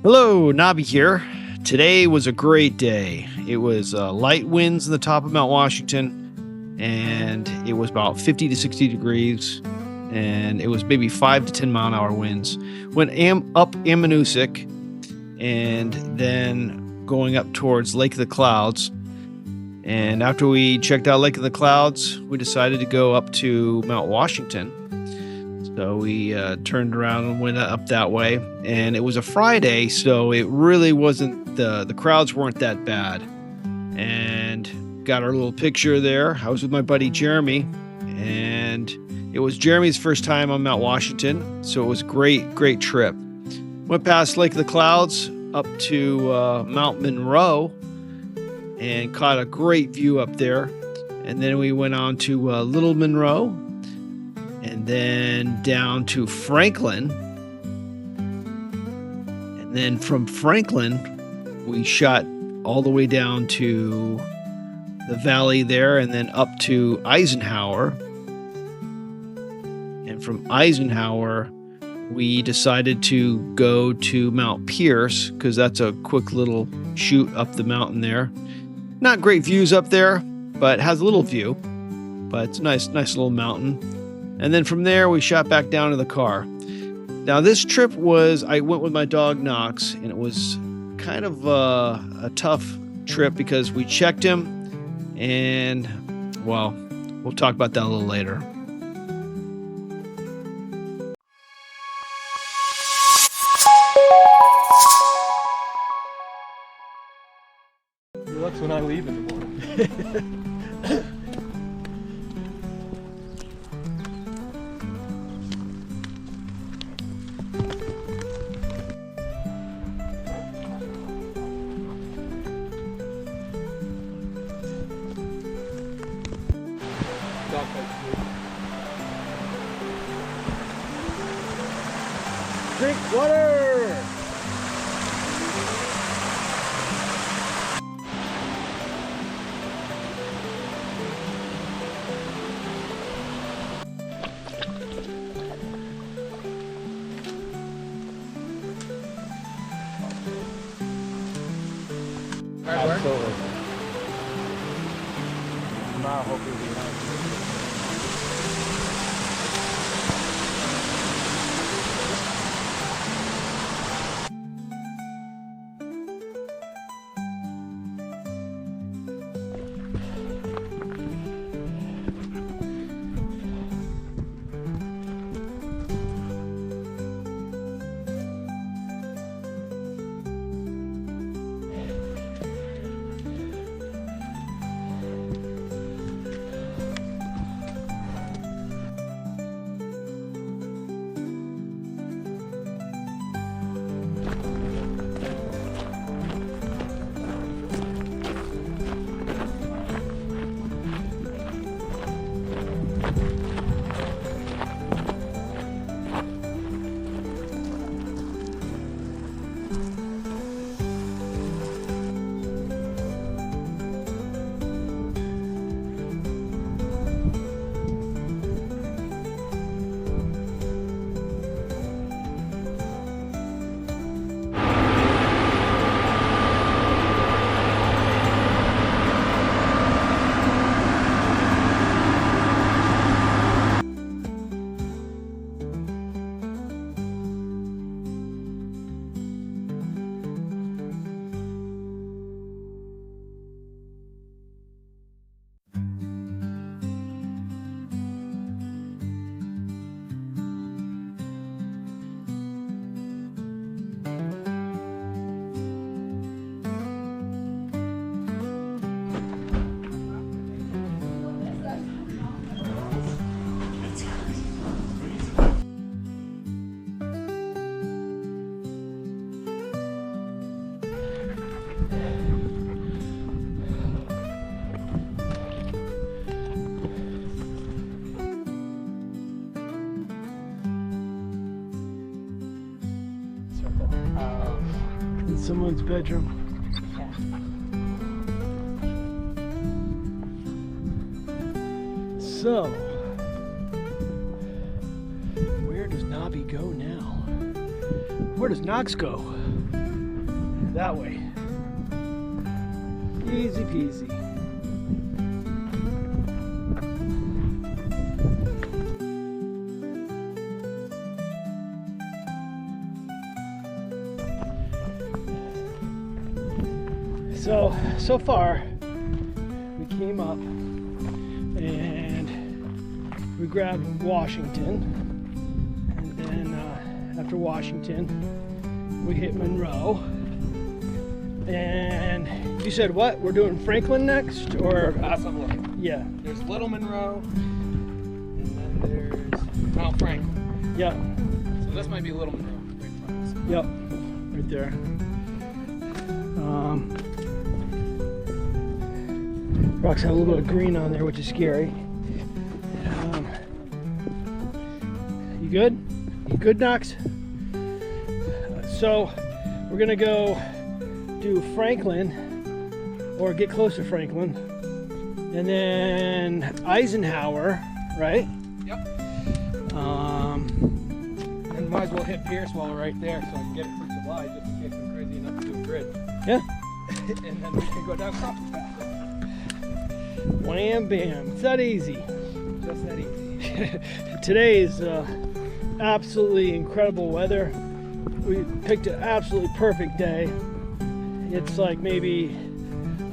Hello, Nobby here. Today was a great day. It was light winds in the top of Mount Washington, and it was about 50 to 60 degrees, and it was maybe 5 to 10 mile an hour winds. Went up Amanusick, and then going up towards Lake of the Clouds. And after we checked out Lake of the Clouds, we decided to go up to Mount Washington. So we turned around and went up that way, and it was a Friday, so it really wasn't the crowds weren't that bad. And got our little picture there. I was with my buddy Jeremy, and it was Jeremy's first time on Mount Washington, so it was a great trip. Went past Lake of the Clouds up to Mount Monroe, and caught a great view up there. And then we went on to Little Monroe, and then down to Franklin. And then from Franklin, we shot all the way down to the valley there, and then up to Eisenhower. And from Eisenhower, we decided to go to Mount Pierce, because that's a quick little shoot up the mountain there. Not great views up there, but has a little view. But it's a nice little mountain. And then from there, we shot back down to the car. Now, this trip I went with my dog, Knox, and it was kind of a tough trip because we checked him, and, well, we'll talk about that a little later. That's when I leave in the morning. Drink water! Absolutely. Tomorrow, hopefully, we have. In someone's bedroom. So, where does Nobby go now? Where does Knox go? That way. Easy peasy. So far, we came up and we grabbed Washington, and then after Washington, we hit Monroe. And you said what? We're doing Franklin next, or Possibly. yeah? There's Little Monroe, and then there's Mount Franklin. Yeah. So this might be Little Monroe. Yep. Right there. Rocks have a little bit of green on there, which is scary. You good? You good, Knox? So we're gonna go do Franklin, or get close to Franklin, and then Eisenhower, right? Yep. And might as well hit Pierce while we're right there, so I can get it for July, just in case I'm crazy enough to do grid. Yeah. And then we can go down Copper Pass. Wham bam. It's that easy. Just that easy. Today is absolutely incredible weather. We picked an absolutely perfect day. It's like maybe,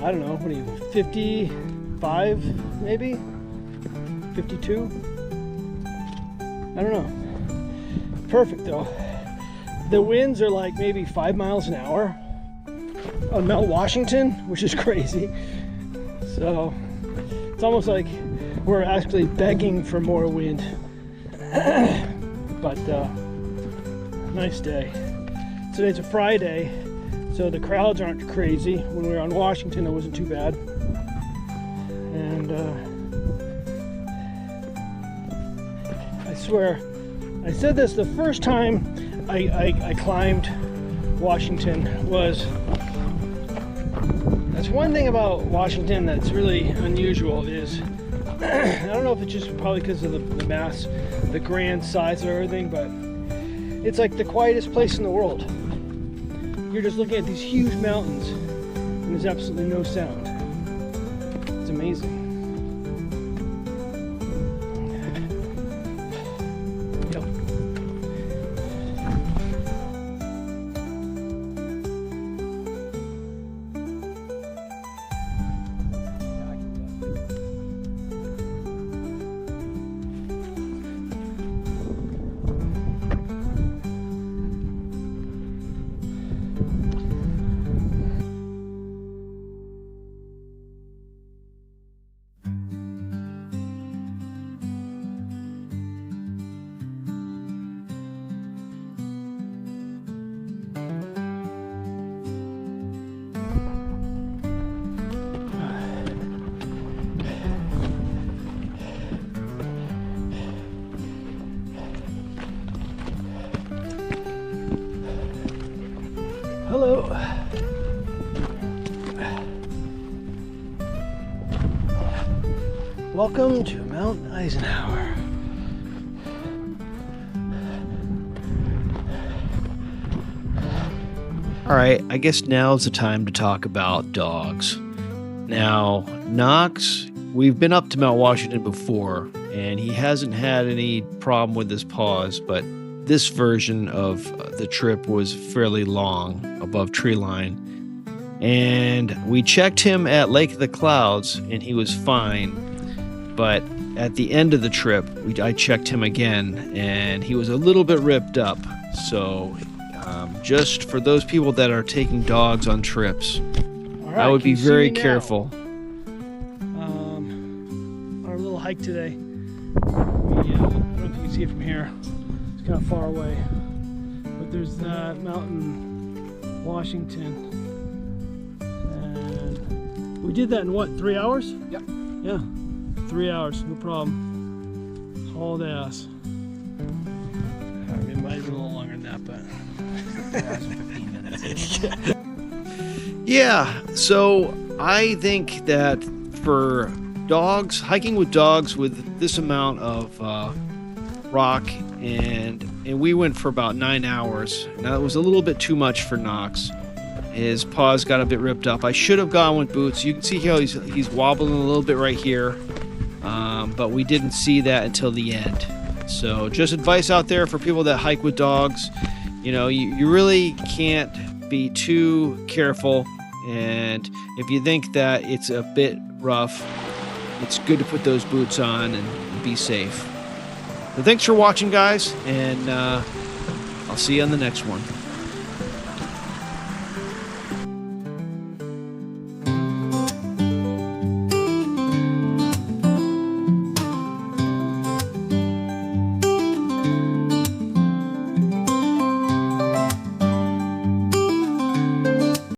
I don't know, what are you, 55 maybe? 52? I don't know. Perfect though. The winds are like maybe 5 miles an hour on Mount Washington, which is crazy. So it's almost like we're actually begging for more wind. But nice day. Today's a Friday, so the crowds aren't crazy. When we were on Washington, it wasn't too bad. And I swear, I said this the first time I climbed Washington was, that's one thing about Washington that's really unusual is, I don't know if it's just probably because of the mass, the grand size of everything, but it's like the quietest place in the world. You're just looking at these huge mountains and there's absolutely no sound. It's amazing. Yep. Hello. Welcome to Mount Eisenhower. All right, I guess now's the time to talk about dogs. Now, Knox, we've been up to Mount Washington before, and he hasn't had any problem with his paws, but this version of the trip was fairly long above tree line. And we checked him at Lake of the Clouds, and he was fine. But at the end of the trip, I checked him again, and he was a little bit ripped up. So just for those people that are taking dogs on trips, All right, I would be can you see very me now? careful. Our little hike today. I don't know if you can see it from here. It's kind of far away. But there's that mountain, Washington. And we did that in what, 3 hours? Yep. Yeah, 3 hours, no problem. Hauled ass. I mean, it might have been a little longer than that, but. 15 minutes. Yeah, so I think that for dogs, hiking with dogs with this amount of rock, and we went for about 9 hours, and that was a little bit too much for Knox. His paws got a bit ripped up. I should have gone with boots. You can see how he's wobbling a little bit right here, but we didn't see that until the end. So just advice out there for people that hike with dogs. You know, you really can't be too careful, and if you think that it's a bit rough, it's good to put those boots on and be safe. So thanks for watching, guys, and I'll see you on the next one.